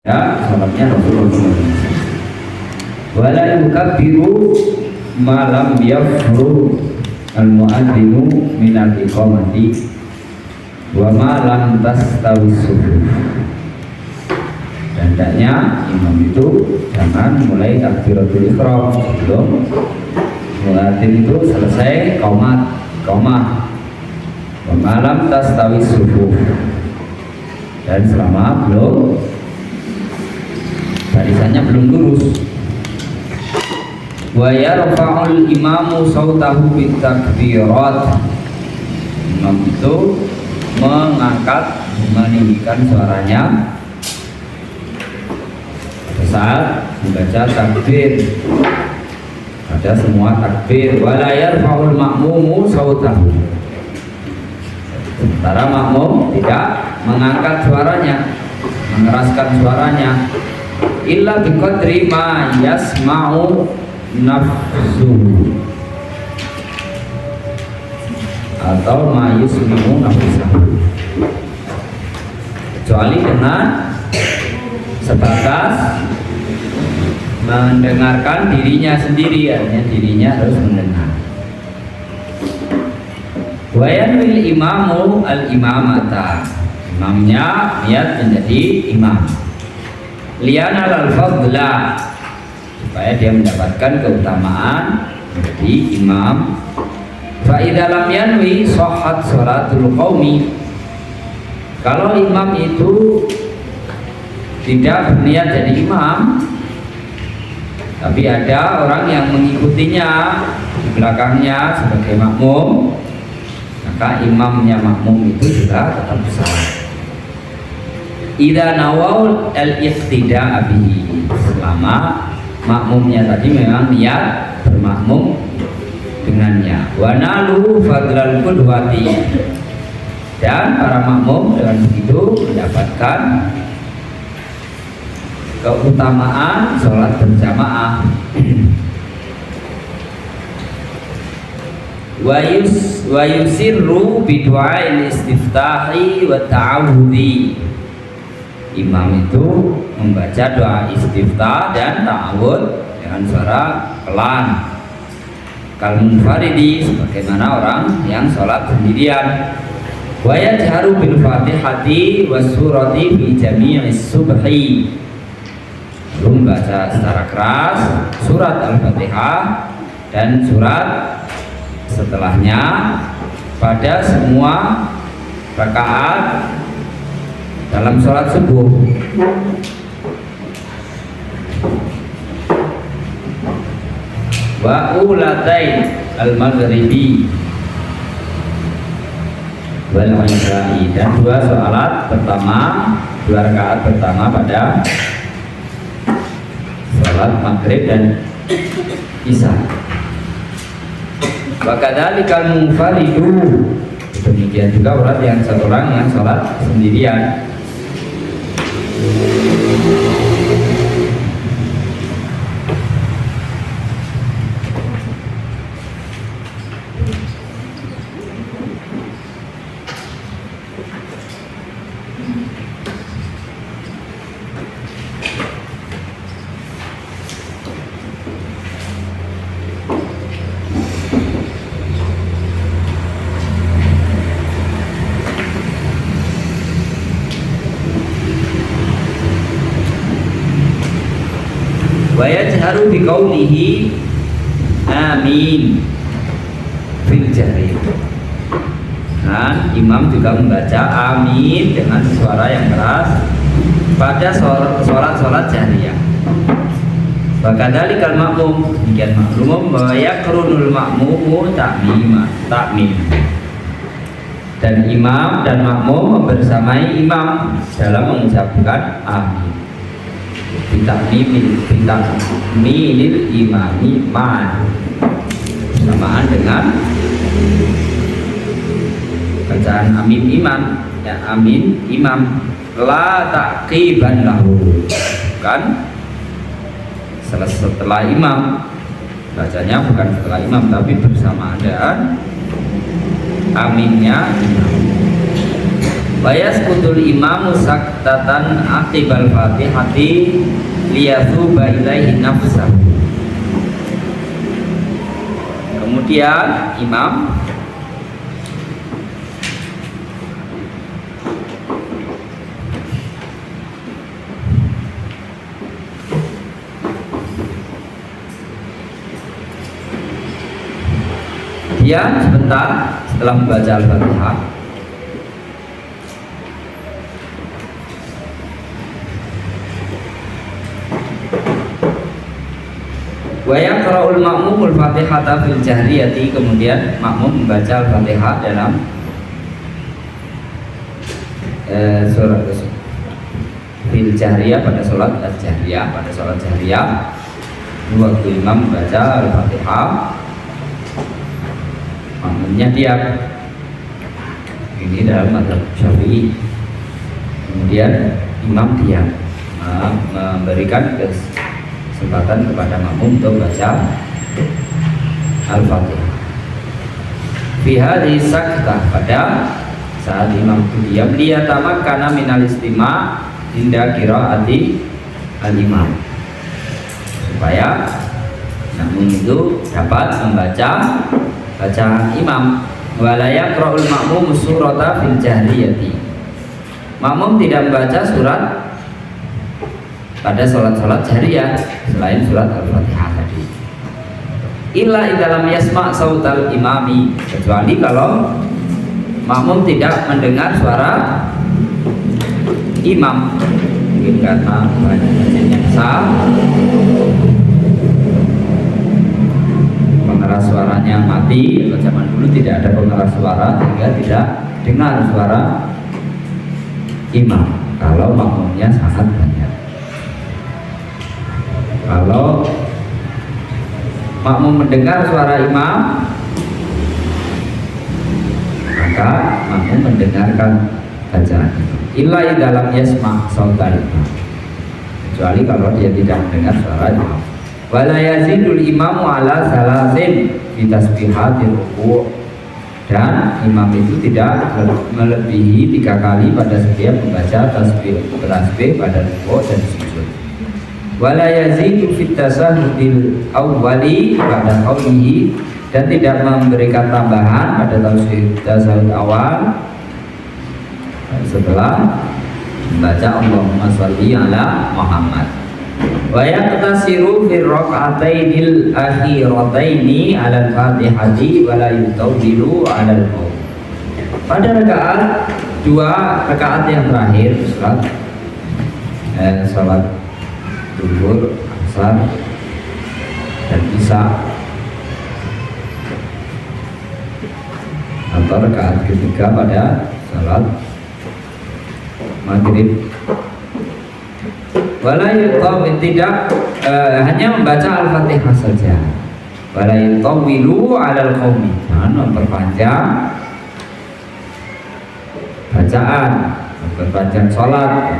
ya salatnya Rasulullah SAW. Wala yukabbiru ma lam yafru al-mu'adzinu minal iqamati wa ma lam tastawi subuh. Dan hendaknya imam itu jangan mulai takbiratul ihram sebelum muadzin itu selesai qomah wa ma lam tastawi subuh, dan selama belum barisannya belum lurus. Wa yarfa'ul imamu sautahu bitakbirat. Imam itu mengangkat, meninggikan suaranya pada saat membaca takbir, pada semua takbir. Wa la yarfa'ul ma'mumu sautahu. Sementara makmum tidak mengangkat suaranya, mengeraskan suaranya, illa biqadri ma yasma'u nafsuhu atau ma yusmi'u nafsuhu, kecuali dengan sebatas mendengarkan dirinya sendiri, artinya dirinya harus mendengar. Wa yanwil imamu al-imamata, imamnya niat menjadi imam, liana al-fadla, supaya dia mendapatkan keutamaan menjadi imam. Fa idza lam yanwi shahhat shalatul qaumi, kalau imam itu tidak berniat jadi imam tapi ada orang yang mengikutinya di belakangnya sebagai makmum, maka imamnya makmum itu juga tetap salah. Idza nawau al-iqtida'a bihi, selama makmumnya tadi memang niat bermakmum dengannya. Wa nalu fadlal qudwati, dan para makmum dengan begitu mendapatkan keutamaan sholat berjamaah. Wa yusirru bidu'ail istiftahi wa ta'awudhi, imam itu membaca doa istiftah dan ta'awud dengan suara pelan, kal munfaridi, sebagaimana orang yang sholat sendirian. Wa yajharu bil fatihati was surati fi jami'is subhi, membaca secara keras surat al-fatihah dan surat setelahnya pada semua rakaat dalam sholat subuh. Wa ulatain al-maghribi wal isya'i, dan dua sholat pertama, dua rakaat pertama pada sholat maghrib dan isya. Wa kadzalikal munfaridu, demikian juga orang yang sholat sendirian. Wa yajharu biqaulihi amin fil jahri, nah imam juga membaca amin dengan suara yang keras pada sholat jahriyah. Wa kadzalikal ma'mum, demikian makmum, wa yakrunul ma'mumu ta'mim, dan imam dan makmum membersamai imam dalam mengucapkan amin. Bitakmilil imami ma'an, bersamaan dengan bacaan amin imam, ya amin imam, la taqiban lahu, kan setelah imam, bacanya bukan setelah imam tapi bersamaan dengan aminnya imam. Wa yasqutul imamu saktatan aqibal fatihati liyathuba ilaihi nafsahu. Kemudian imam dia sebentar setelah membaca Al-Fatihah wa yaqra'ul ma'mumul Fatihata fil jahriyati, kemudian makmum membaca Al-Fatihah dalam surat fil jahriyah, pada sholat jahriyah, waktu imam membaca Al-Fatihah makmumnya diam. Ini dalam mazhab Syafi'i. Kemudian imam diam, memberikan kesempatan kepada makmum untuk baca Al-Fatihah. Fi hadhihi saktah, pada saat imam itu diam, liyatamak kana minal istima' inda qiraati al-imam, supaya makmum itu dapat membaca bacaan imam. Wala yaqra'ul ma'mum surata fil jahriyati, makmum tidak membaca surat pada sholat-sholat jahriyah selain surat Al-Fatihah tadi. Illa idza lam yasma' sautal imami, kecuali kalau makmum tidak mendengar suara imam, mungkin karena banyak masjidnya besar, pengeras suaranya mati, atau zaman dulu tidak ada pengeras suara sehingga tidak dengar suara imam kalau makmumnya sangat banyak. Kalau makmum mendengar suara imam, maka makmum mendengarkan bacaan imam. Illa dalam yasma' sautal imam, kecuali kalau dia tidak mendengar suara imam. Wala yazidul imamu ala salasin fi tasbihatir ruku', dan imam itu tidak melebihi 3 kali pada setiap membaca tasbih pada ruku' dan sujud. Wala yazidu fit tasahhudil awwali pada qaulihi, dan tidak memberikan tambahan pada tasahud awal setelah membaca Allahumma sholli ala Muhammad. Wa yaqtasiru fi rak'atainil akhirataini 'alal Fatihati wa la yutawwilu 'alal qaum. Pada dua rakaat yang terakhir salat zuhur, asar, dan isya, atau rakaat ketiga pada salat maghrib. Wala yutawwil, tidak hanya membaca Al-Fatihah saja. Wala yutawwilu 'alal qaumi, jangan memperpanjang bacaan, memperpanjang sholat,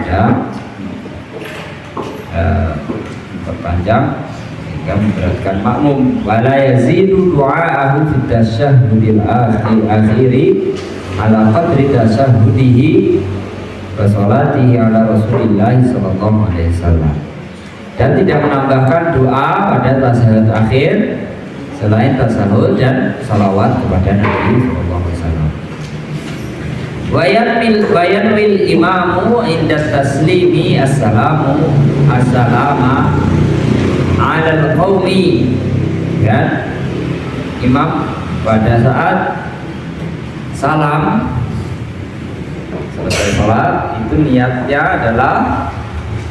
memperpanjang sehingga memberatkan makmum. Wala yazidu du'aahu fi tasyahhudil akhiri ala qadri tasyahhudihi wa sholatihi ala Rasulillah sallallahu alaihi wasallam, dan tidak menambahkan doa pada tasyahud akhir selain tasyahud dan salawat kepada Nabi sallallahu alaihi wasallam. Wa yanwil imamu inda taslimi assalamu assalama ala qaumi, dan imam pada saat salam selesai sholat itu niatnya adalah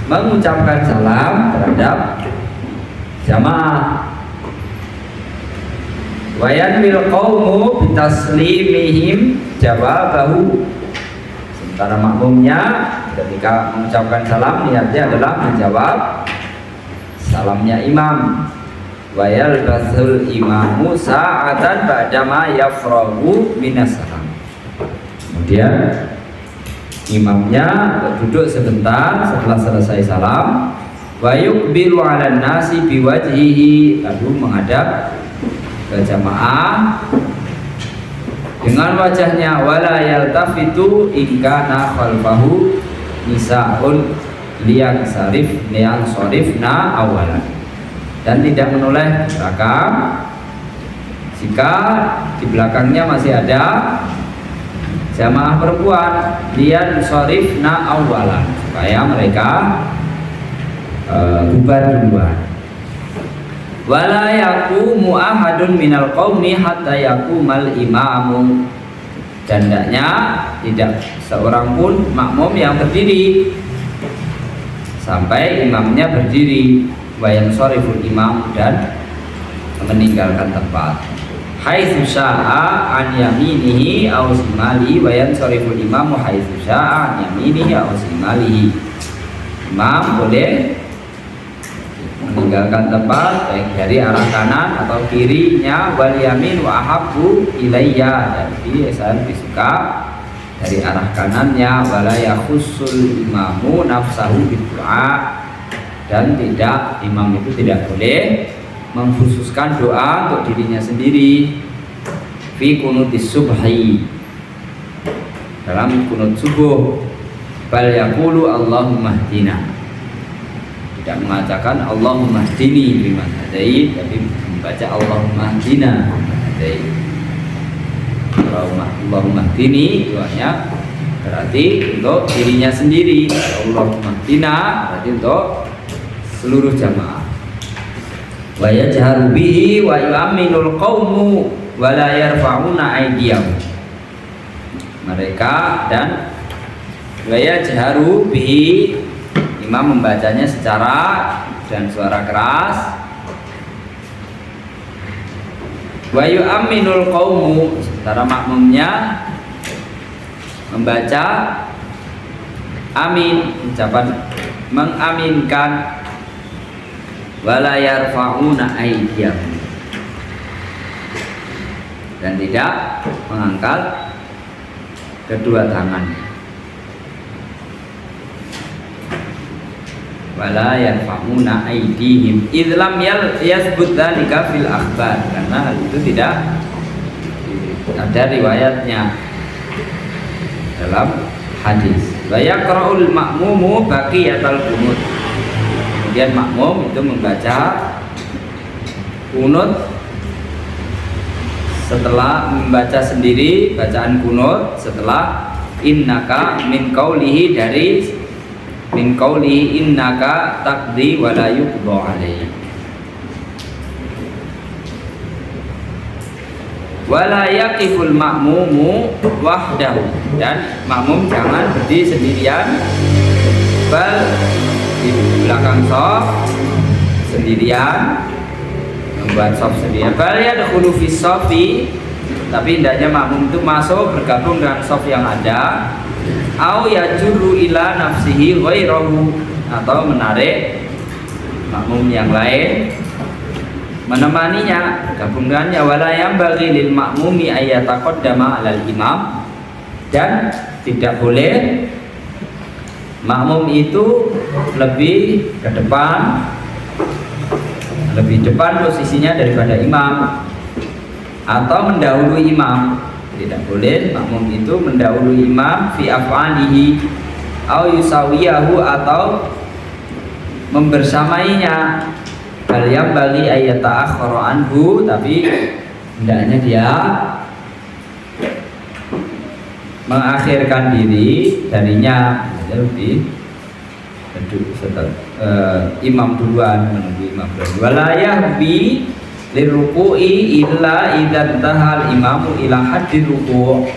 mengucapkan salam terhadap jamaah. Wa yanwil qaumu bitaslimihim jawabahu, sementara makmumnya ketika mengucapkan salam niatnya adalah menjawab salamnya imam. Wa yalbasul imamu sa'atan ba'dama yafragu minas salam, kemudian imamnya duduk sebentar setelah selesai salam. Wa yuqbilu 'alan nasi biwajhihi, lalu menghadap ke jamaah dengan wajahnya, wala yaltafitu ingkana khalfahu nisaun liang sorifna awalan, dan tidak menoleh ke belakang jika di belakangnya masih ada jamaah perempuan, liang sorifna awalan, supaya mereka bubar duluan. Wala yaqumu ahadun minal qaumi hatta yaqumal imamu, dan hendaknya tidak seorang pun makmum yang berdiri sampai imamnya berdiri. Wayan soriful imam, dan meninggalkan tempat. Haitsu sya'a an yaminihi aw shimalihi, wayan soriful imamu haitsu sya'a an yaminihi aw shimalihi. Imam boleh meninggalkan tempat baik dari arah kanan atau kirinya. Wal yamin wa ahabbu ilayya, dan saya lebih suka dari arah kanannya. Wala yakhussul imamu nafsahu bidu'a, dan tidak, imam itu tidak boleh mengkhususkan doa untuk dirinya sendiri. Fi kunutis subhi, dalam kunut subuh. Bal yaqulu Allahumma hdina, tidak mengatakan Allahumma hdini liman hadait, tapi membaca Allahumma hdina hadait. Allahumma hdini doanya berarti untuk dirinya sendiri. Allahumma hdina berarti untuk seluruh jamaah. Wa yajharu bihi wa yu'minul qaumu wa la yarfa'una aydiyahum. Mereka dan wa yajharu bihi, imam membacanya secara dan suara keras. Wa yu'minul qaumu, sementara makmumnya membaca amin, ucapan mengaminkan. Wala yarfa'una aydiyahum, dan tidak mengangkat kedua tangan. Wala yarfa'una aydihim idlam yasbut dzalika fil akhbar, karena hal itu tidak ada riwayatnya dalam hadis. Wa yaqra'ul ma'mumu baqiyatal qunut, kemudian makmum itu membaca kunut setelah membaca sendiri bacaan kunut setelah innaka min qaulihi, dari min qaulihi innaka taqdi wa la yuqda alaihi. Wala yaqiful ma'mumu wahdahu, dan makmum jangan berdiri sendirian, bal di belakang shaf sendirian, membuat shaf sendirian. Bal yadkhulu fi shafi, tapi hendaknya makmum itu masuk bergabung dengan shaf yang ada. Au yajurru ila nafsihi ghairahu, atau menarik makmum yang lain menemaninya, bergabung dengannya. Wala yambaghi lil ma'mumi ayyataqaddama 'alal imam, dan tidak boleh makmum itu lebih ke depan, lebih depan posisinya daripada imam, atau mendahului imam. Tidak boleh makmum itu mendahului imam fi af'alihi au yusawiyahu, atau membersamainya. Bal yambaghi ayyata'akhkhara anhu, tapi hendaknya dia mengakhirkan diri darinya, lebih setelah imam duluan, menunggu imam duluan. Wala yahbi liruku'i illa idza tahal imamu ila haddi ruku',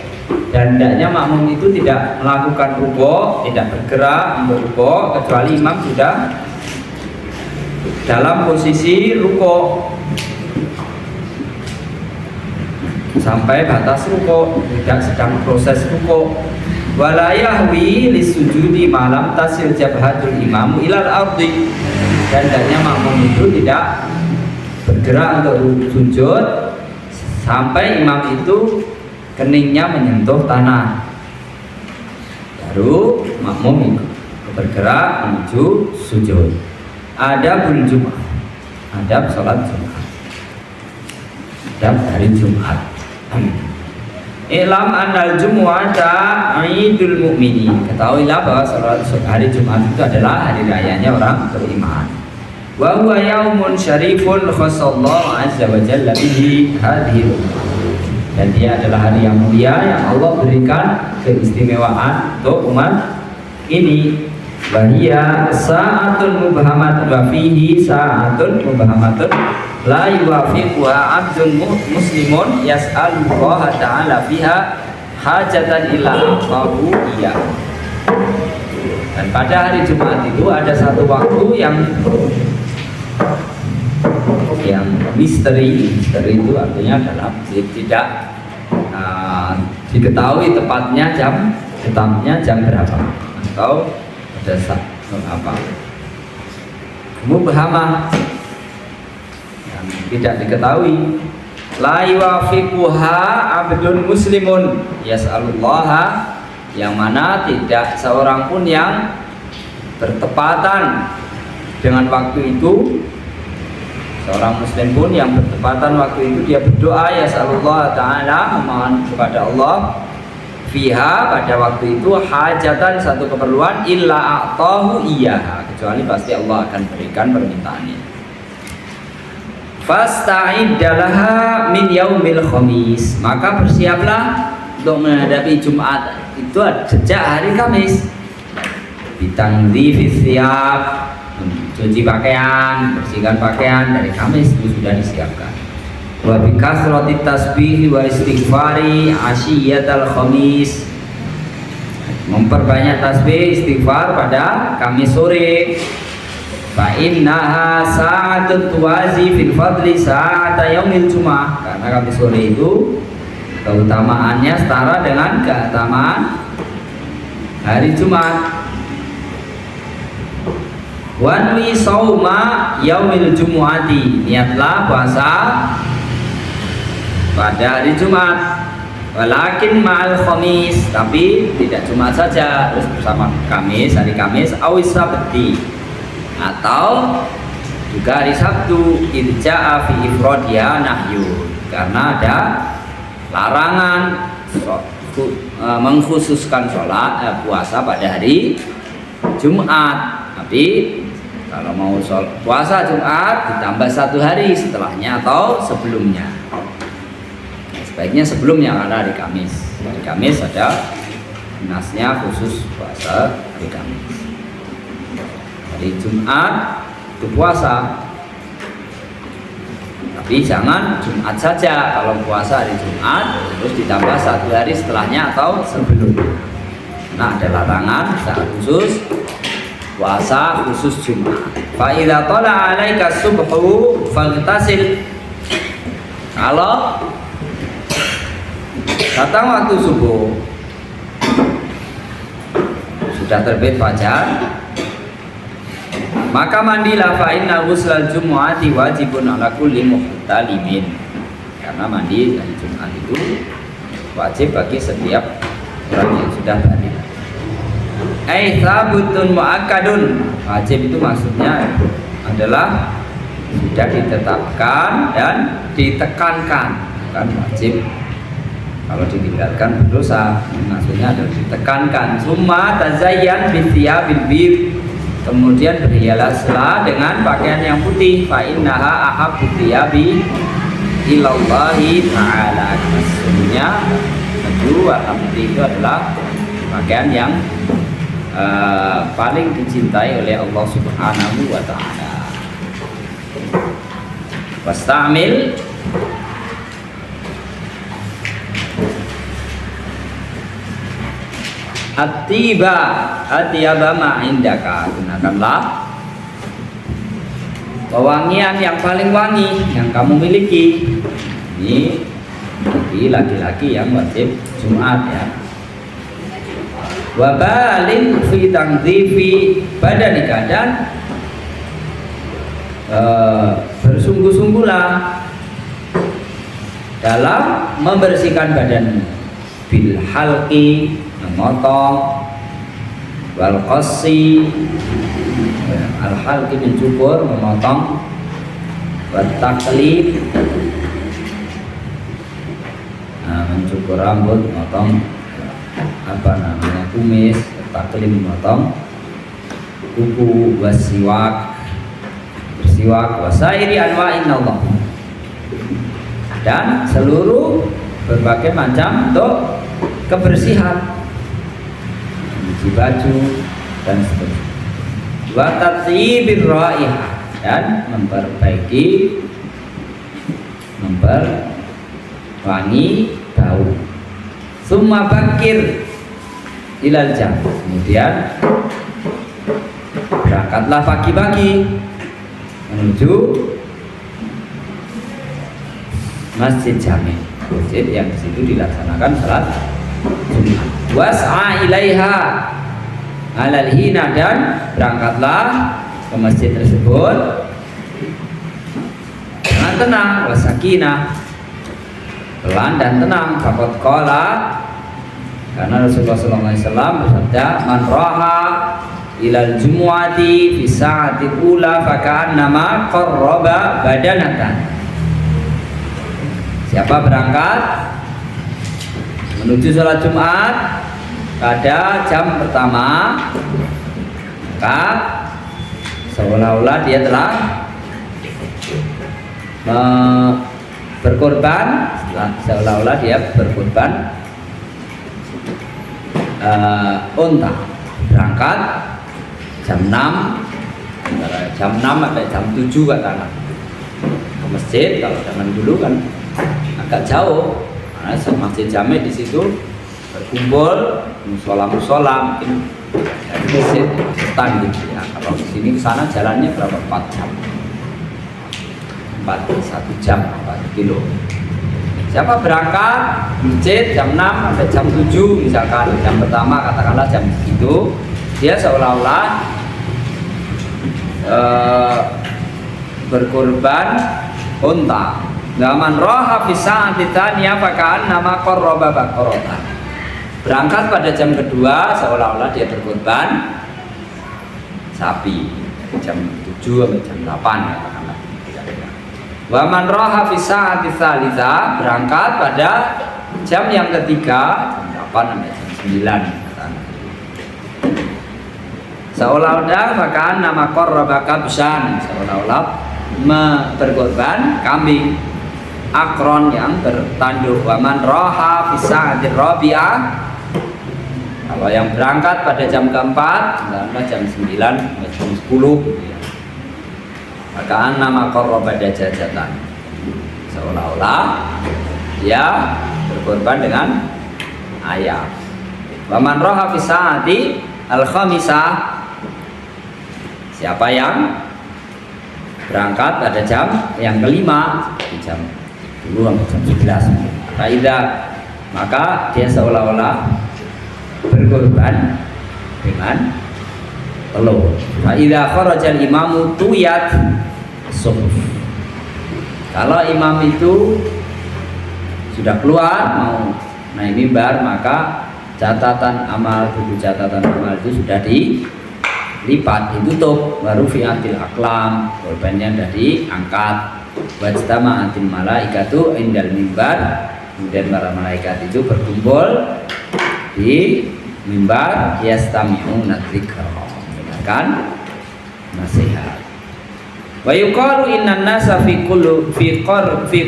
dan hendaknya makmum itu tidak melakukan ruku', tidak bergerak untuk ruku' kecuali imam sudah dalam posisi ruku', sampai batas ruku', tidak sedang proses ruku'. Wala yahwi lisujudi malam tasil jabhatul imamu ilal ardi, dan hendaknya makmum itu tidak bergerak untuk sujud sampai imam itu keningnya menyentuh tanah, baru makmum itu bergerak menuju sujud. Adabul Jumat, adab sholat Jumat, adab hari Jumat. Ilam anal jumu'ata idul mu'minin. Ketahuilah bahwa hari Jumat itu adalah hari rayanya orang beriman. Wa huwa yaumun syarifun khassallahu azza wa jalla bihi hadhihi. Dan dia adalah hari yang mulia yang Allah berikan keistimewaan untuk umat ini. Wa hiya sa'atun mubhamatun wa fihi sa'atun mubhamatun la yuwafiquha abdun muslimun yas'alullaha ta'ala fiha hajatan ila aqahu iya. Dan pada hari Jumat itu ada satu waktu yang misteri itu artinya adalah tidak diketahui tepatnya jam berapa atau ada apa mubhamah yang tidak diketahui. La yuwafiquha abdun muslimun yas'alullaha, yang mana tidak seorang pun yang bertepatan dengan waktu itu. Seorang muslim pun yang bertepatan waktu itu dia berdoa ya Allah Ta'ala, memohon kepada Allah fiha, pada waktu itu hajatan, satu keperluan, illa a'tahu iyaha, kecuali pasti Allah akan berikan permintaannya. Fasta'idalaha min yaumil khamis, maka bersiaplah untuk menghadapi Jumat itu sejak hari Kamis. Bitangdzifis siyab, cuci pakaian, bersihkan pakaian dari Kamis itu sudah disiapkan. Wa bi kasrati tasbih wa istighfari asyiyatal khamis, memperbanyak tasbih istighfar pada Kamis sore. Fa innaha sa'atun tuwazi fil fadli sa'ata yaumil jumu'ah, karena Kamis sore itu keutamaannya setara dengan keutamaan hari Jumat. Wanwi sauma yaumil jumu'ati, niatlah puasa pada hari Jumat. Walakin ma'al khamis, tapi tidak Jumat saja, terus bersama Kamis, hari Kamis, awis sabti, atau juga hari Sabtu. Irja'a fi ifrodiha nahyu, karena ada larangan mengkhususkan sholat puasa pada hari Jumat. Tapi kalau mau puasa Jumat ditambah satu hari setelahnya atau sebelumnya. Sebaiknya sebelumnya, karena hari Kamis. Hari Kamis ada nasnya khusus puasa hari Kamis. Hari Jumat itu puasa. Tapi jangan Jumat saja. Kalau puasa hari Jumat terus ditambah satu hari setelahnya atau sebelumnya. Nah, ada larangan saat khusus puasa khusus Jumat. Fa idza tala 'alaika subhu faghtasil, kalau datang waktu subuh, sudah terbit fajar, maka mandilah. Fa inna ghuslal jumu'ati wajibun 'ala kulli muhtalimin, karena mandi hari Jumat itu wajib bagi setiap orang yang sudah balik. Sabutun mu'akkadun, wajib itu maksudnya adalah sudah ditetapkan dan ditekankan, bukan wajib kalau ditinggalkan berdosa. Maksudnya adalah ditekankan. Summa tazayyan bithiyabil bid, kemudian berhiaslah dengan pakaian yang putih. Fa innaha ahabbu thiyabi ilallahi ta'ala, maksudnya baju warna putih itu adalah pakaian yang paling dicintai oleh Allah Subhanahu wa ta'ala. Wastamil atiyaba ma'indaka, gunakanlah pewangian yang paling wangi yang kamu miliki. Ini bagi laki-laki yang wajib Jumat ya. Wa balin fi tangdzifi badanika, dan bersungguh-sungguhlah dalam membersihkan badanmu. Bil halqi, memotong, wal qassi, al halqi mencukur, memotong, wat taklid, mencukur cukur rambut, motong kumis, taklim, motong kuku, wasiwak, bersiwak, wasairi anwa'in Allah, dan seluruh berbagai macam untuk kebersihan, mencuci baju dan seterusnya. Wa tatyibir raihah, dan memperwangi bau. Summa bakir ilal jam, kemudian berangkatlah pagi-pagi menuju Masjid Jami, masjid yang di situ dilaksanakan salat Jumat. Was'a ilaiha alal hina, dan berangkatlah ke masjid tersebut dengan tenang, wasakinah, pelan dan tenang. Faqad qala, karena Rasulullah SAW bersabda, man raha ilal jumu'ati fi sa'ati ula faka'annama qarraba badanatan. Siapa berangkat menuju sholat Jumat pada jam pertama, maka seolah-olah dia telah berkorban, seolah-olah dia berkorban unta. Berangkat jam 6, antara jam 6 sampai jam 7 katakan, ke masjid. Kalau zaman dulu kan agak jauh, karena Masjid Jami di situ berkumpul musola mungkin dari masjid setan gitu ya. Kalau di sini ke sana jalannya berapa? 4 jam, 1 jam 4 kilo. Siapa berangkat masjid jam 6 sampai jam 7 misalkan, jam pertama katakanlah jam itu, dia seolah-olah berkorban unta. Zaman roha bisa titania pakaan nama korroba bakorota. Berangkat pada jam kedua seolah-olah dia berkorban sapi, jam 7 sampai jam 8 katakanlah. Waman roha bisa tisalisa, berangkat pada jam yang ketiga, jam 8 sampai jam 9. Seolah-olah pakaan nama korroba kabsan, seolah-olah berkorban kambing akron yang bertanduk. Waman roha bisa rabi'ah, kalau yang berangkat pada jam keempat, jam 9 jam 10 ya. Maka nama korroba dajajatan, seolah-olah dia berkorban dengan ayam. Waman roha fisaati al-khamisah, siapa yang berangkat pada jam yang kelima, di jam 10 sampai jam 11, maka dia seolah-olah berkorban dengan telur. Idza kharajal imamu tuyat suhuf, kalau imam itu sudah keluar mau naik mimbar, maka catatan amal, buku catatan amal itu sudah dilipat, ditutup. Baru fi'atil aklam, korbannya sudah diangkat. Wajtama'atil malaikatu indal mimbar, kemudian para malaikat itu berkumpul di mimbar, yastami'una dzikra, mendengarkan nasihat. Wa yuqalu innan nasa fi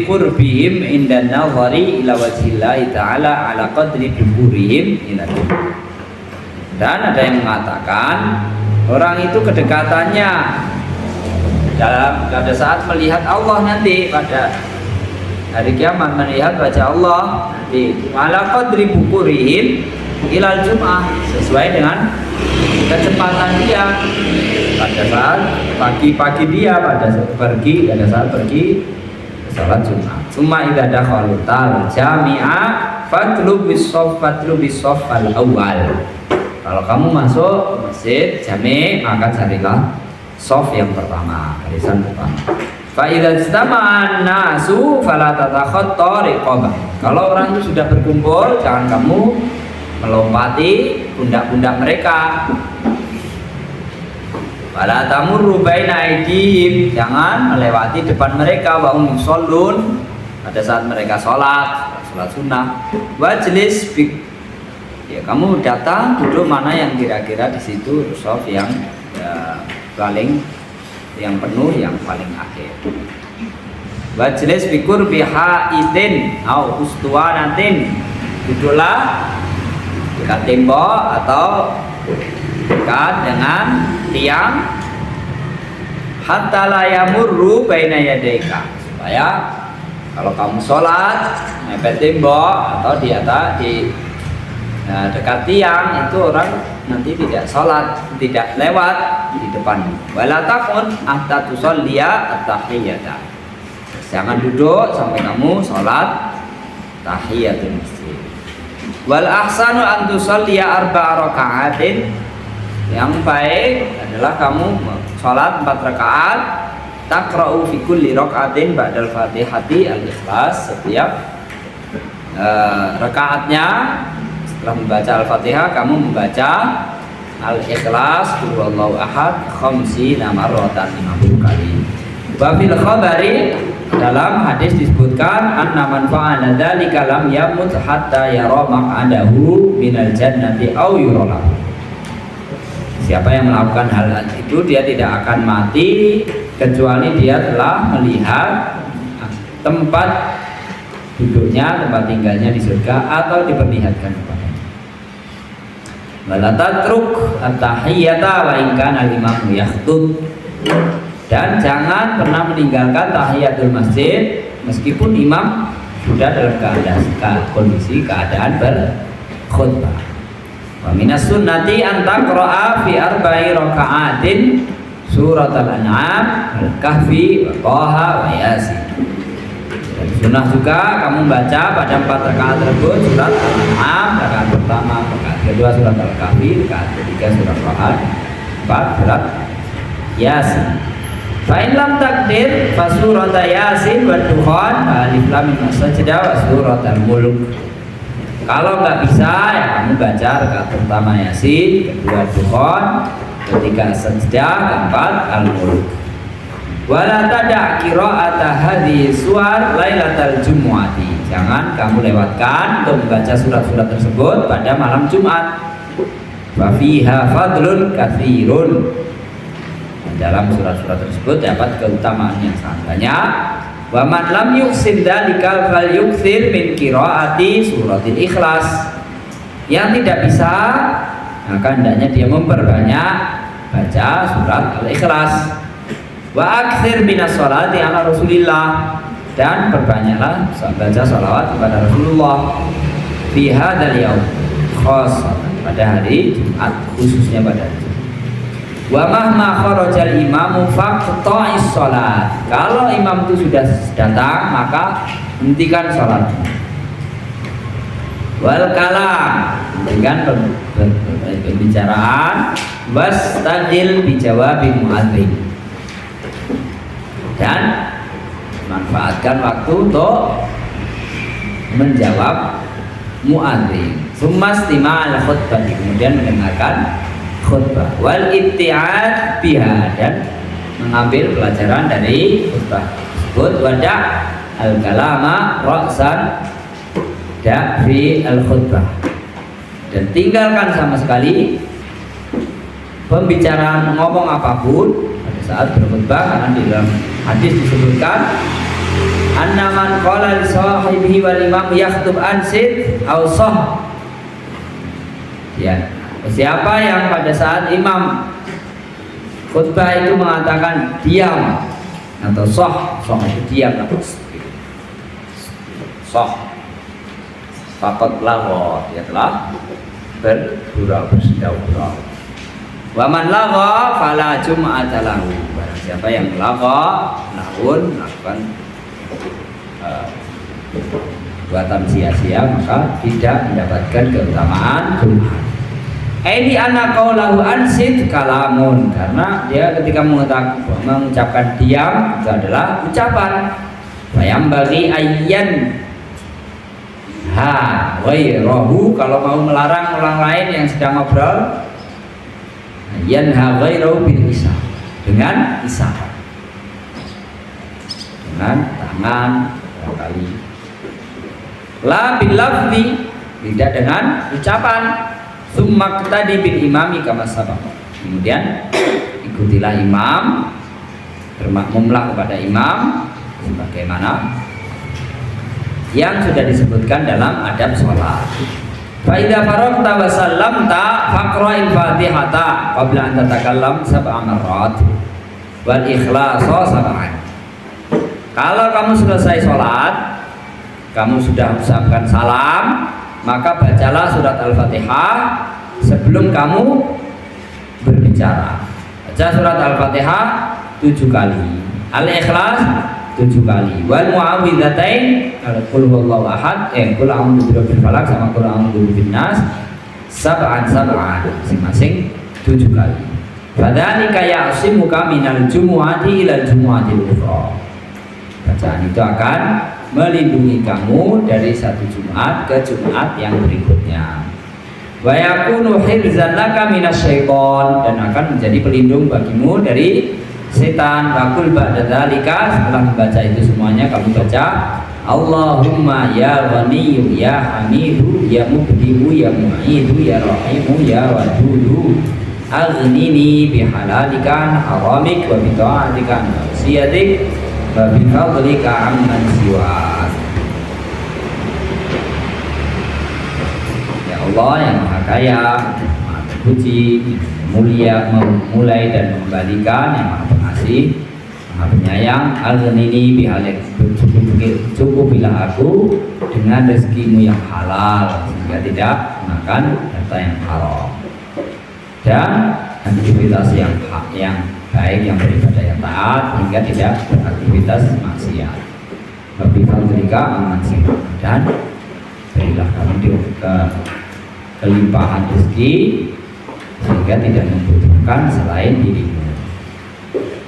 qurbihim indan nazari ila wajhillahi ta'ala ala qadri dukurihim ila. Dan ada yang mengatakan orang itu kedekatannya pada saat melihat Allah nanti pada hari kiamat, melihat wajah Allah nanti ala qadri bukurihim ilal jum'ah, sesuai dengan kecepatan dia pada saat pagi-pagi dia pada saat pergi salat Jumat. Summa idza dakhalu tal jami'a fatlu bis-shaff al awal. Kalau kamu masuk masjid Jami, maka carilah shaf yang pertama, barisan pertama. Fa idza istama'an nasu fala tatakhatta riqabah. Kalau orang itu sudah berkumpul, jangan kamu melompati pundak-pundak mereka. Wala tamurru baina aydihim, jangan melewati depan mereka. Wa hum yushollun, pada saat mereka sholat sholat sunnah. Wajlis ya kamu datang duduk mana yang kira-kira di situ sof yang paling yang penuh, yang paling akhir. Wajlis bikur bihaitin au ustuanatin, duduklah dekat tembok atau dekat dengan tiang, hatta la yamurru baina yadaika, supaya kalau kamu sholat mepet tembok atau di atas dekat tiang itu orang nanti tidak sholat, tidak lewat di depanmu. Wala takun hatta tusolliya at-tahiyyata, jangan duduk sampai kamu sholat tahiyatul masjid. Wal ahsanu an tusolliya arba'a raka'atin, yang baik adalah kamu sholat 4 rakaat. Taqra'u fi kulli raka'atin ba'dal fatihati al-ikhlas, setiap rakaatnya setelah membaca al-fatihah kamu membaca al-ikhlas qul huwallahu ahad 50 marratan, 50 kali. Wa fil khabari, dalam hadis disebutkan anna man fa'ala dzalika lam yamut hatta yara maq'adahu minal jannati aw yura. Siapa yang melakukan hal itu dia tidak akan mati kecuali dia telah melihat tempat duduknya, tempat tinggalnya di surga atau diperlihatkan kepadanya. Wala tatruk at-tahiyyata wa in kana al-imamu yakhtub, dan jangan pernah meninggalkan tahiyatul masjid meskipun imam sudah dalam keadaan berkhutbah. Wa minas sunnati an taqra'a fi arba'i raka'atin surat al-an'am, al-kahfi, wa taha, wa yasin. Dan sunnah juga kamu baca pada 4 rakaat tersebut surat al-an'am rakaat pertama, rakaat kedua surat al-kahfi, rakaat ketiga surat al-ra'd, 4 surat yasin. Fa in lam takdir fa surat yasin wa dukhan, alif lam mim as-sajdah, wa surat al-mulk. Kalau nggak bisa ya kamu baca rakaat pertama yasin, kedua dukhan, ketiga sajdah, keempat al-mulk. Wala tada' qira'ata hadhihi suwar lailatal jumu'ati, jangan kamu lewatkan untuk membaca surat-surat tersebut pada malam Jumat. Wa fiha fadlun katsirun, dalam surat-surat tersebut dapat keutamaan yang sangat banyak. Wa man lam yuqsid dzalikal fal yukthir min qiraati suratil ikhlas, yang tidak bisa maka hendaknya dia memperbanyak baca surat al-ikhlas. Wa aktsir minas sholati ala rasulillah, dan perbanyaklah baca sholawat kepada Rasulullah fi hadzal yaum khassatan, pada hari Jumat khususnya pada hari Jumat. Wa mahma kharajal imamu faqta'is sholat, kalau imam itu sudah datang maka hentikan sholat. Wal kalam, hentikan pembicaraan. Wastadil bijawabi muadzin, dan manfaatkan waktu untuk menjawab muadzin. Summastima'al khutbah, kemudian mendengarkan khutbah. Wal itti'ad biha, dan mengambil pelajaran dari khutbah tersebut. Wada' al-kalama ra'san fi al-khutbah, dan tinggalkan sama sekali pembicaraan ngomong apapun pada saat berkhutbah, karena di dalam hadis disebutkan anna man qala li sahibihi wal imam yakhtub ansit aw sah, ya, siapa yang pada saat imam khutbah itu mengatakan diam atau sah itu diam, sah faqad lagha, dia telah bergurau, bersedau-gurau. Wa man lagha fala jum'ata lahu, barang siapa yang lagha, lahun, melakukan buatan sia-sia, maka tidak mendapatkan keutamaan Jumat. Ini anak qaulahu ansit kalamun, karena dia ketika mengucapkan diam itu adalah ucapan. Bayam bagi ayyan ghairahu, kalau mau melarang orang lain yang sedang ngobrol, yanha ghairahu bil isyarat, dengan isyarat, dengan tangan barangkali. La bil lafzi, tidak dengan ucapan. Tsumma qtadi bil imami kama sabaq. Kemudian ikutilah imam, bermakmumlah kepada imam sebagaimana yang sudah disebutkan dalam adab sholat. Fa idza faragta wa sallamta faqra'il fatihata qabla an tatakallam sab'a marrat wal ikhlasa sab'an. Kalau kamu selesai sholat, kamu sudah mengucapkan salam, maka bacalah surat Al-Fatihah sebelum kamu berbicara. Baca surat Al-Fatihah 7 kali, Al-Ikhlas 7 kali, wal muawwidzatain, qul huwallahu ahad, qul a'udzu birabbil falaq sama qul a'udzu birabbin nas sab'an masing-masing 7 kali. Fadzalika ya'simuka minal jumu'ati ilal jumu'atil ukhra. Bacaan itu akan melindungi kamu dari satu Jumat ke Jumat yang berikutnya. Wa yakunu hirzan laka minasyaiton, dan akan menjadi pelindung bagimu dari setan. Wakul ba'da dzalika, setelah membaca itu semuanya kamu baca Allahumma ya ghaniyyu ya hamidu ya mubdi'u ya mu'idu ya rahimu ya wadudu aghnini bihalalika haramik wa bita'atika nasiyatik wa bifadlika amman siwak. Ya Allah yang maha kaya, maha terpuji, mulia, memulai dan mengembalikan, yang maha pengasih, maha penyayang. Aghnini bihalik, cukupilah aku dengan rezekimu yang halal sehingga tidak makan harta yang haram, dan aktivitas yang baik, yang beribadah yang taat, sehingga tidak beraktivitas maksiat. Lebih fadlika aman simak, dan berilah kami kelimpahan rezeki sehingga tidak membutuhkan selain dirimu.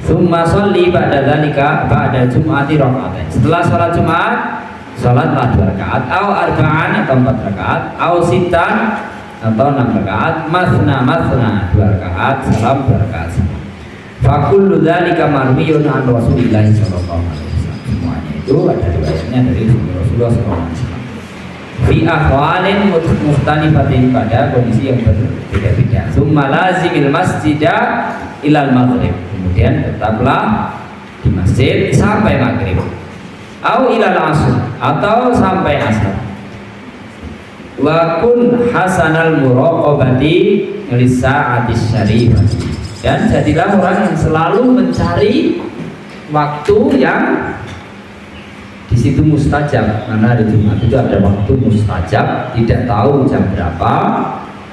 Tsumma sholli ba'da dzalika ba'da jum'ati raka'atain. Setelah salat Jumat, salatlah 2 rakaat, au arba'an atau 4 rakaat, au sittan atau 6 rakaat, masna 2 rakaat, salam 2 rakaat. Fa kullu dzalika marwiyun an Rasulillah sallallahu alaihi wasallam. Semuanya itu ada riwayatnya dari Rasulullah sallallahu alaihi wasallam. Fi ahwalin mukhtalifatin, pada kondisi yang berbeda-beda. Tsumma lazimil masjida ilal maghrib. Kemudian tetaplah di masjid sampai maghrib. Au ilal asr, atau sampai asar. Wa kun hasanal muraqabati lisa'atis syarifati, dan jadilah orang yang selalu mencari waktu yang di situ mustajab. Karena hari Jumat itu ada waktu mustajab, tidak tahu jam berapa.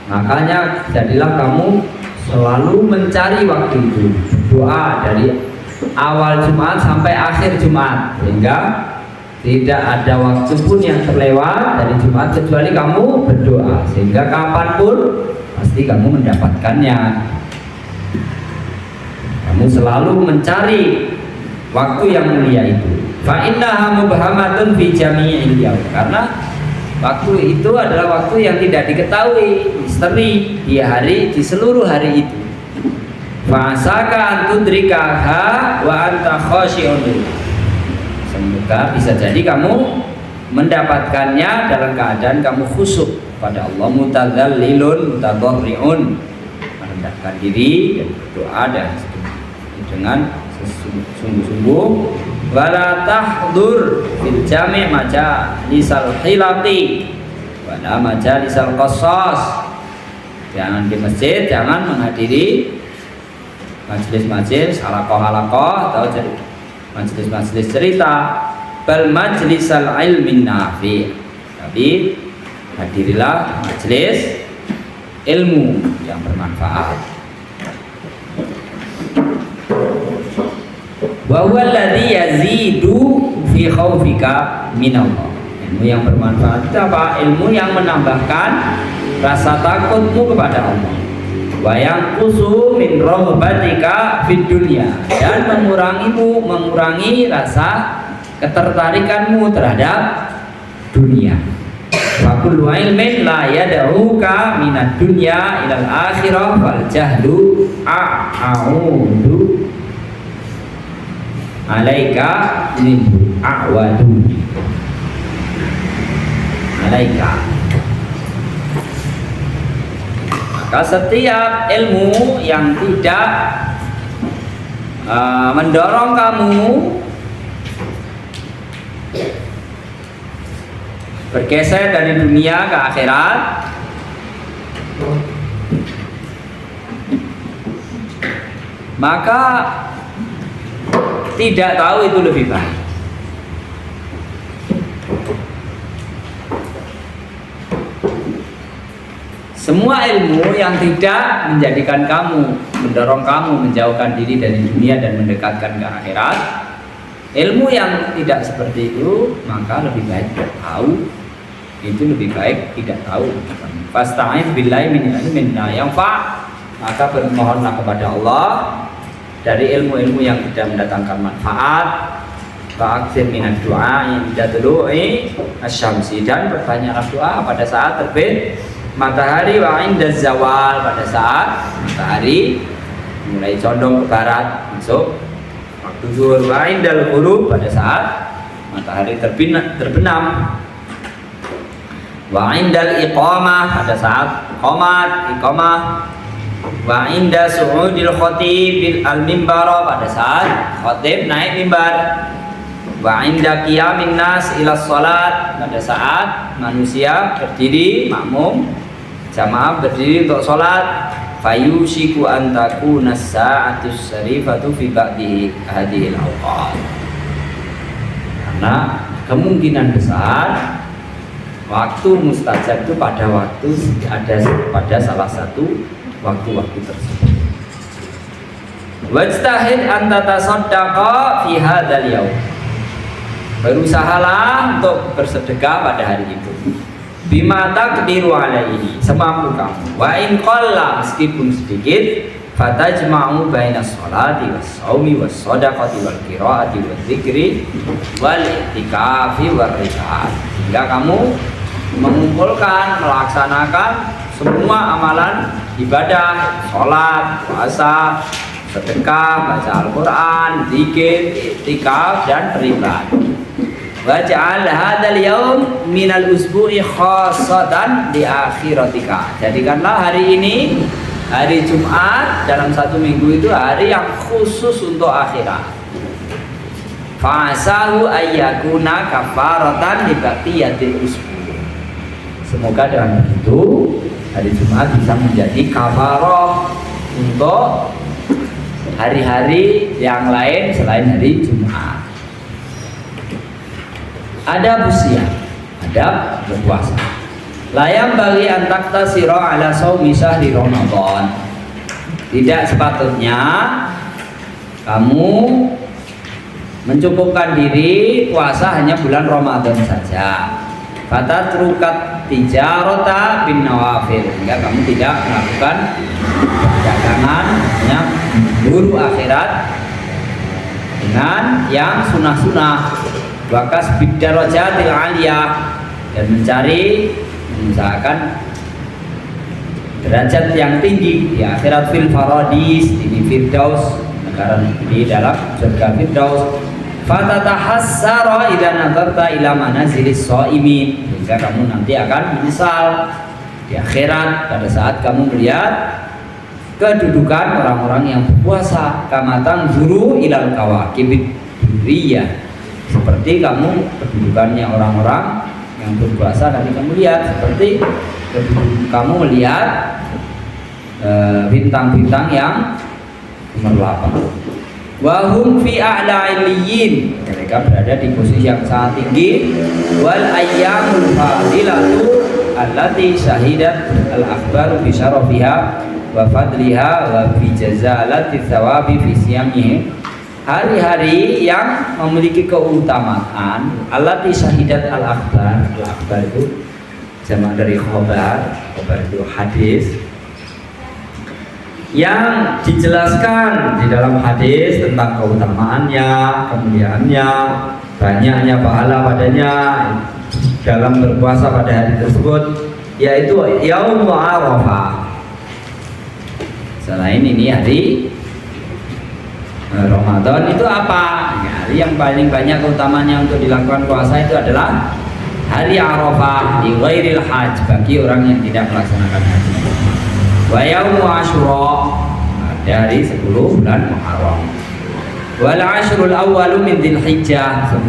Makanya jadilah kamu selalu mencari waktu itu, doa dari awal Jumat sampai akhir Jumat, sehingga tidak ada waktu pun yang terlewat dari Jumat kecuali kamu berdoa, sehingga kapanpun pasti kamu mendapatkannya. Kamu selalu mencari waktu yang mulia itu. Fa innaha mubhamatun fi jami'il yaum, karena waktu itu adalah waktu yang tidak diketahui, misteri di seluruh hari itu. Fa asaka antudrikaha wa anta khashi'un. Semoga bisa jadi kamu mendapatkannya dalam keadaan kamu khusyuk pada Allah, mutadzallilun mutadharri'un, merendahkan diri dan berdoa dan dengan sungguh-sungguh. Wala tahdur fil jami' majalisal khilati wala majalisal qasas. Jangan di masjid, jangan menghadiri majelis-majelis halaqah-halaqah atau majelis-majelis cerita, bal majlisal ilmin nafi', tapi hadirilah majelis ilmu yang bermanfaat. Wa huwa alladhi yazidu fi khaufika minallah. Ilmu yang bermanfaat itu apa? Ilmu yang menambahkan rasa takutmu kepada Allah. Wa yanqusu min rahbatika fid dunya, dan mengurangi rasa ketertarikanmu terhadap dunia. Fa kullu ilmin la yad'uka minad dunya ilal akhirah fal jahlu a'udu alaika minhu a'wadu. malaikat. Maka setiap ilmu yang tidak mendorong kamu bergeser dari dunia ke akhirat, maka tidak tahu itu lebih baik. Semua ilmu yang tidak menjadikan kamu, mendorong kamu menjauhkan diri dari dunia dan mendekatkan ke akhirat, ilmu yang tidak seperti itu, maka lebih baik tidak tahu. Itu lebih baik tidak tahu. Fasta'idz billahi min ilmin la yanfa', maka bermohonlah kepada Allah dari ilmu-ilmu yang tidak mendatangkan manfaat. Fa'aktsir minad du'a inda tulu'i asy-syamsi, dan perbanyaklah doa pada saat terbit matahari, wa inda zawal, pada saat matahari mulai condong ke barat masuk waktu zuhur, wa indal ghurub, pada saat matahari terbenam, wa indal iqamah, pada saat iqamah, wa inda su'udil khatib al-mimbar, pada saat khatib naik mimbar, wa inda qiyamin nas ila shalat, pada saat manusia berdiri makmum jamaah berdiri untuk sholat. Fayushiku an takuna as-sa'atus syarifatu fi ba'di hadhil awqat, karena kemungkinan besar waktu mustajab itu pada salah satu waktu-waktu tersebut. Wajtahid an tatasaddaqa fi hadzal yaum, berusahalah untuk bersedekah pada hari itu. Bima taqdiru alaihi, semampu kamu. Wa in qalla, meskipun sedikit. Fatajma'u baina sholati was shaumi was shadaqati wal qiraati wal dzikri wal i'tikafi war rikaat, hingga kamu mengumpulkan, melaksanakan semua amalan ibadah, sholat, puasa, sedekah, baca Al-Quran, zikir, i'tikaf, dan beribadah. Waj'al hadzal yaum minal usbu'i khassatan di akhiratika, jadikanlah hari ini, hari Jumat dalam satu minggu itu hari yang khusus untuk akhirat. Fa'asahu ayyakuna kafaratan li baqiyatil usbu', semoga dengan begitu hari Jumat bisa menjadi kafarah untuk hari-hari yang lain selain hari Jumat. Ada busia, ada berpuasa. Layam bagi antakta siro ala saumi syahri Ramadan. Tidak sepatutnya kamu mencukupkan diri puasa hanya bulan Ramadan saja. Fatatrukat tijarota bin nawafil, hingga kamu tidak melakukan perdagangan, hanya memburu akhirat dengan yang sunah-sunah. Wakas bidarajatil aliyah, dan mencari, mengusahakan derajat yang tinggi di akhirat, fil faradis, di firdaus, negara di dalam surga firdaus. Fatatahassara idza nadarta ila manazilis shaimin, sehingga kamu nanti akan menyesal di akhirat pada saat kamu melihat kedudukan orang-orang yang berpuasa. Kamatang zuru ilal kawakibid duriyah, seperti kamu kedudukannya orang-orang yang berpuasa, nanti kamu lihat seperti kamu melihat bintang-bintang yang gemerlap. Wahum fi a'la illiyin, mereka berada di posisi yang sangat tinggi. Wal ayyamul fadilatu allati syahidat al akhbaru bi syarafiha wa fadliha wa bi jazalati thawabi fi siyamihi, hari-hari yang memiliki keutamaan. Allati syahidat al akhbar, al akhbar itu jamak dari khobar, khobar itu hadis, yang dijelaskan di dalam hadis tentang keutamaannya, kemuliaannya, banyaknya pahala padanya dalam berpuasa pada hari tersebut, yaitu Yaumul Arafah. Selain ini hari Ramadan itu apa? Ya, hari yang paling banyak keutamanya untuk dilakukan puasa itu adalah hari Arafah di ghairil hajj bagi orang yang tidak melaksanakan haji. Wa yaumu Asyura dari 10 bulan Muharram. Wal asyrul awwalu min Dzulhijjah 10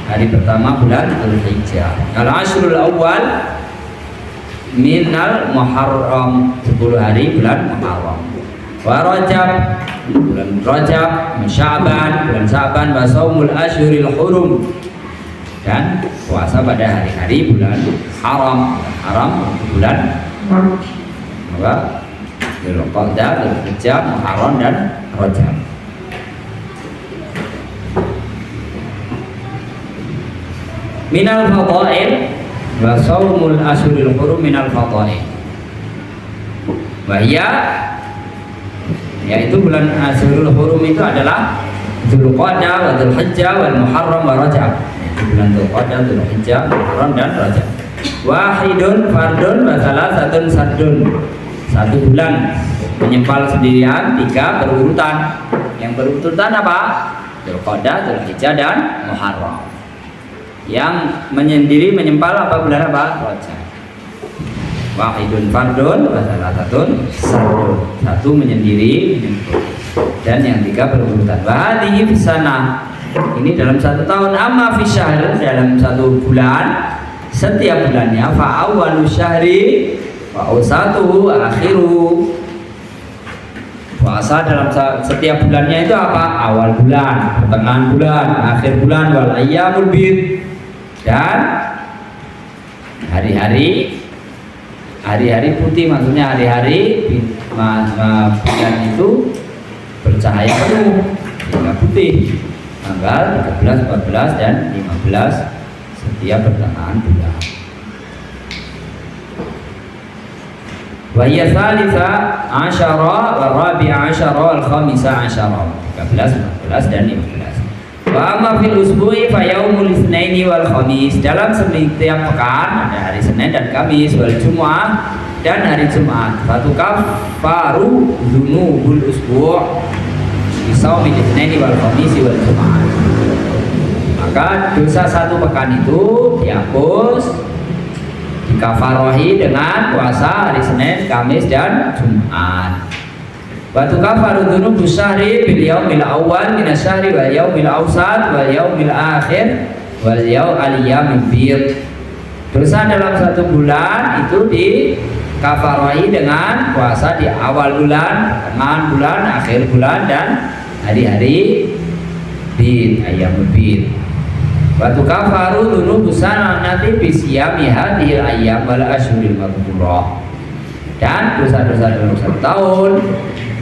hari pertama bulan Dzulhijjah. Al asyrul awwal minal Muharram 10 hari bulan Muharram. Wa Rajab bulan Rajab, Sya'ban bulan Sya'ban, wa shaumul asyhuril hurum dan puasa pada hari-hari bulan haram. Haram bulan apa? Dzulqa'dah, Dzulhijjah, Muharram dan Rajab. Minal fadail wa shaumul asyhuril hurum minal fadail. Wa hiya yaitu bulan Asyurul Hurum itu adalah Dzulqa'dah wa Dzulhijjah wal Muharram wa Rajab. Itu bulan Dzulqa'dah, Dzulhijjah, Muharram dan Rajab. Wahidun fardun wa salasatun sardun. Satu bulan menyempal sendirian, 3 berurutan. Yang berurutan apa? Dzulqa'dah, Dzulhijjah dan Muharram. Yang menyendiri menyempal apa bulan apa? Rajab. Wahidun fardun wa salasatun sardun. Satu menyendiri dan yang 3 berurutan. Wa hadhihi fisana. Ini dalam 1 tahun. Amma fi syahr dalam 1 bulan. Setiap bulannya fa awwalu syahri wa awsatuhu akhiru. Puasa dalam setiap bulannya itu apa? Awal bulan, pertengahan bulan, akhir bulan, wal ayyamul bid. Dan hari-hari putih, maksudnya hari-hari bulan itu bercahaya penuh sehingga putih, tanggal 13, 14 dan 15 setiap pertengahan bulan. Wa hiya thalitha asyara wa rabi'a asyara wal khamisa asyara, 13, 14 dan 15. Wa amma fil usbu'i fa yaumul itsnaini wal khamis. Dalam setiap pekan ada hari Senin dan Kamis, wal Jumu'ah dan hari Jumat. Fatukaffaru dzunubul usbu' bi shaumil itsnaini wal khamis wal Jumu'ah. Maka dosa 1 pekan itu dihapus, dikafarohi dengan puasa hari Senin, Kamis dan Jumat. Wa tukaffaru dzunubu syahri bil yaumil awwal min asy-syahri wal yaumil awsat wal yaumil akhir wal yaumil bid. Dosa dalam 1 bulan itu dikafarohi dengan puasa di awal bulan, pertengahan bulan, akhir bulan dan hari-hari bid, ayyamul bid. Wa tukaffaru dzunubu sanati bi siyami hadhil ayyam wal asyhuril madhkurah. Dan dosa-dosa dalam 1 tahun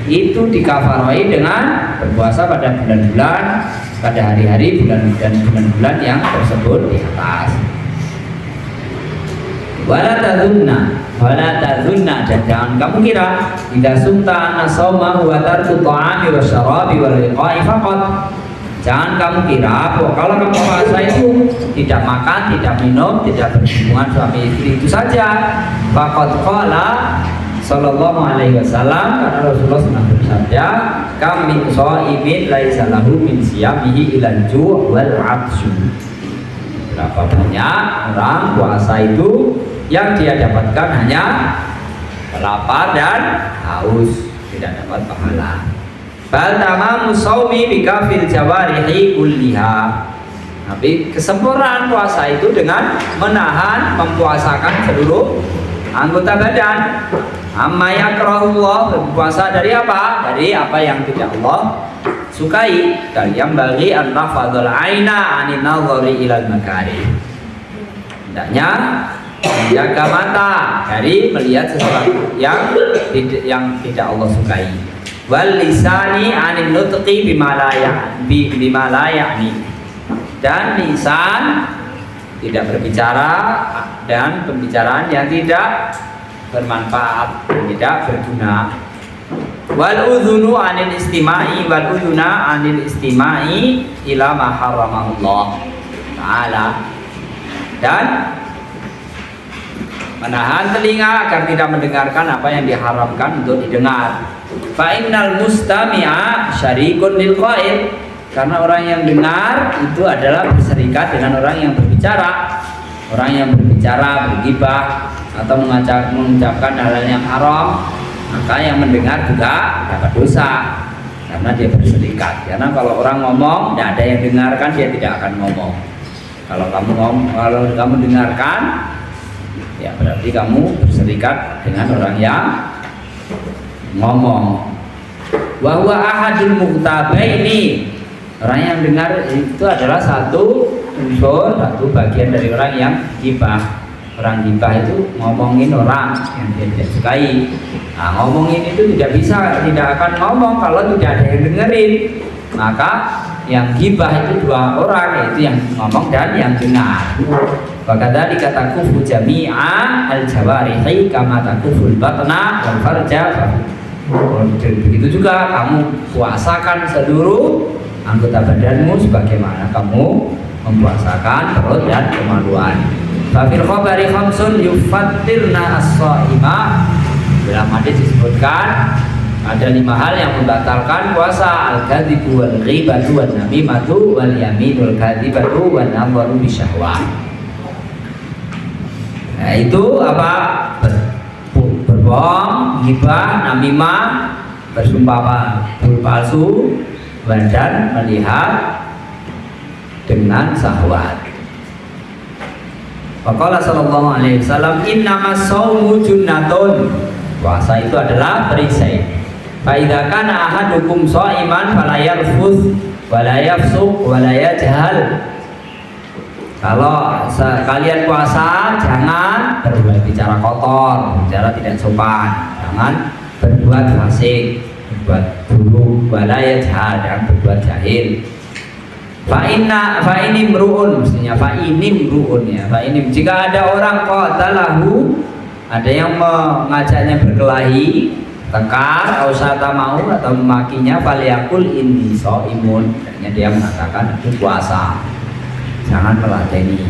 itu dikafarohi dengan berpuasa pada bulan-bulan, pada hari-hari bulan dan bulan-bulan yang tersebut di atas. Wala tadzunna, dan jangan kamu kira idza sumta anna shauma wa tarku ta'ami wa syarabi wal liqa'i faqat. Jangan kamu kira bahwa kalau kamu puasa itu tidak makan, tidak minum, tidak berhubungan suami istri itu saja. Faqad qala sallallahu alaihi wasallam, karena Rasulullah pernah bersabda, kam min shaimin laisa lahu min siyamihi ilal ju' wal 'atshu. Berapa banyak orang puasa itu yang dia dapatkan hanya lapar dan haus, tidak dapat pahala. Bal tamamu shaumi bi kafil jawarihi kulliha. Tapi kesempurnaan puasa itu dengan menahan, mempuasakan seluruh anggota badan. Amma yakrahullah, berpuasa dari apa? Dari apa yang tidak Allah sukai. Dan yang bagi an nafadhal aina anin nadhari ilal makarih. Hendaknya menjaga mata dari melihat sesuatu yang tidak Allah sukai. Wal lisani anin nutqi bima la ya'ni. Dan lisan tidak berbicara dan pembicaraan yang tidak bermanfaat, tidak berguna. Wal udhunu anil istima'i ila ma harramahullah ta'ala. Dan menahan telinga agar tidak mendengarkan apa yang diharamkan untuk didengar. Fa innal mustami'a syarikun lil qail. Karena orang yang dengar itu adalah berserikat dengan orang yang berbicara. orang yang berbicara, bergibah atau mengucapkan hal-hal yang haram, maka yang mendengar juga dapat dosa karena dia berserikat. Karena kalau orang ngomong tidak ada yang dengarkan, dia tidak akan ngomong. Kalau kamu dengarkan, ya berarti kamu berserikat dengan orang yang ngomong. Wa huwa ahadul muqtabaini. Orang yang dengar itu adalah satu unsur, satu bagian dari orang yang gibah. Orang gibah itu ngomongin orang yang dia tidak sukai. Nah, ngomongin itu tidak akan ngomong kalau tidak ada yang dengerin. Maka yang gibah itu dua orang, yaitu yang ngomong dan yang dengar. Wakadha dikataku jami'a al-jawarihi kama takuful batna wal farja. Begitu juga kamu puasakan seluruh anggota badanmu sebagaimana kamu mempuasakan perut dan kemaluan. Fafil khabari khamsun yufattirna as-shaima. Dalam hadis disebutkan ada 5 hal yang membatalkan puasa: al-kadzibu wal ghibatu wan namimatu wal yaminul kadzibatu wan nadharu bisyahwah. Nah, itu apa? Berbohong, ghibah, namimah, bersumpah palsu, dan melihat dengan syahwat. Faqala sallallahu alaihi wasallam, innamas shaumu junnatun. Puasa itu adalah perisai. Fa idza kana ahadukum shaiman fala yarfuth wala yafsuq wala yajhal. Kalau kalian puasa, jangan berbicara kotor, bicara tidak sopan, jangan berbuat fasik, berbuat buruk, wala yajhal, jangan berbuat jahil. Fa ini mru'un, mestinya fa ini mru'un ya. Fa ini, jika ada orang qatalahu, ada yang mengajaknya berkelahi, tekar, ausata mau atau memakinya, falyakul inni shaimun. Dia mengatakan itu puasa, jangan meladeni.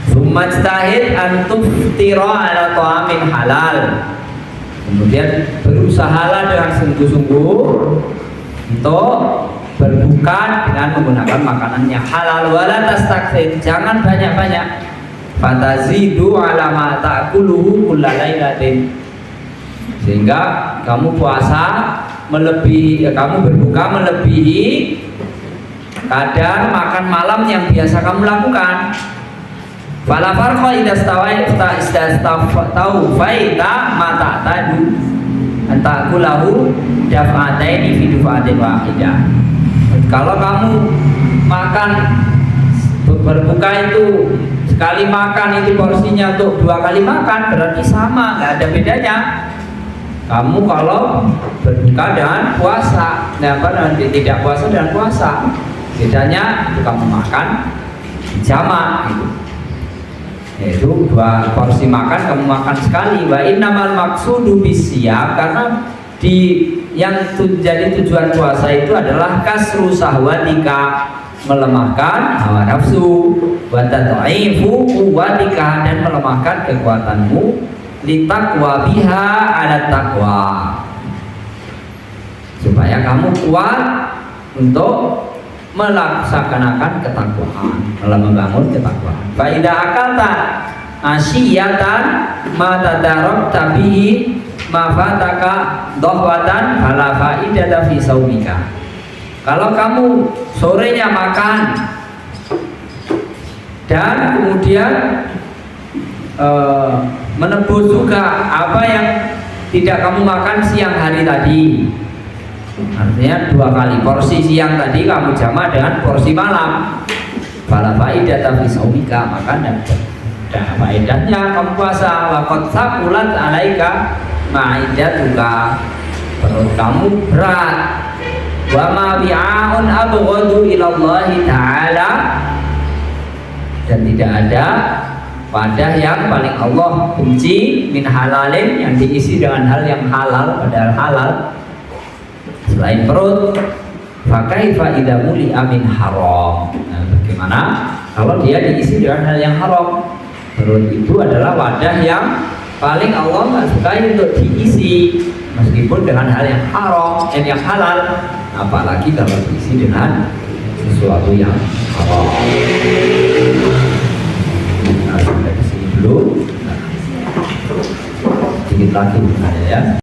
Sumajtahid an tuftira ala ta'amin halal. Kemudian berusahalah dengan sungguh-sungguh untuk berbuka dengan menggunakan makanan yang halal. Wala tastakthir, jangan banyak-banyak. Fatazidu ala ma ta'kuluhu kullalailatin. Sehingga kamu puasa melebihi, kamu berbuka melebihi kadar makan malam yang biasa kamu lakukan. Fala farqa idza stawaitu faita ma ta'tadu antakulahu daf'ataini fi duf'atin wahidah. Kalau kamu makan berbuka itu sekali makan itu porsinya untuk 2 kali makan, berarti sama, nggak ada bedanya. Kamu kalau berbuka dan puasa, nanti tidak puasa dan puasa, bedanya itu kamu makan jamak itu. Yaitu 2 porsi makan kamu makan sekali. Wa innamal maqsudu bisyam, karena yang jadi tujuan puasa itu adalah kasru sahwatika, melemahkan hawa nafsu, wa tad'ifu quwwatika, dan melemahkan kekuatanmu, litaqwa biha ala taqwa, supaya kamu kuat untuk melaksanakan ketakwaan, membangun ketakwaan. Fa idza akalta asyiyatan ma tadarabta bihi ma fataka dhawatan fala faidata fi saumika. Kalau kamu sorenya makan dan kemudian menebus juga apa yang tidak kamu makan siang hari tadi, artinya 2 kali porsi siang tadi kamu jamak dengan porsi malam, fala faidata fi saumika, maka dan faedahnya kamu puasa. Laqad saqulat alaika ma'idatuka, perut kamu berat. Wa ma bi'aun abghadu ila Allah ta'ala, dan tidak ada wadah yang paling Allah benci min halalin, yang diisi dengan hal yang halal, padahal halal selain perut. Fakaifa idza muli'a min haram. Nah, bagaimana kalau dia diisi dengan hal yang haram? Perut itu adalah wadah yang paling Allah nggak sukai untuk diisi, meskipun dengan hal yang haram dan yang halal, apalagi kalau diisi dengan sesuatu yang haram. Nah, belum. Sedikit lagi ya.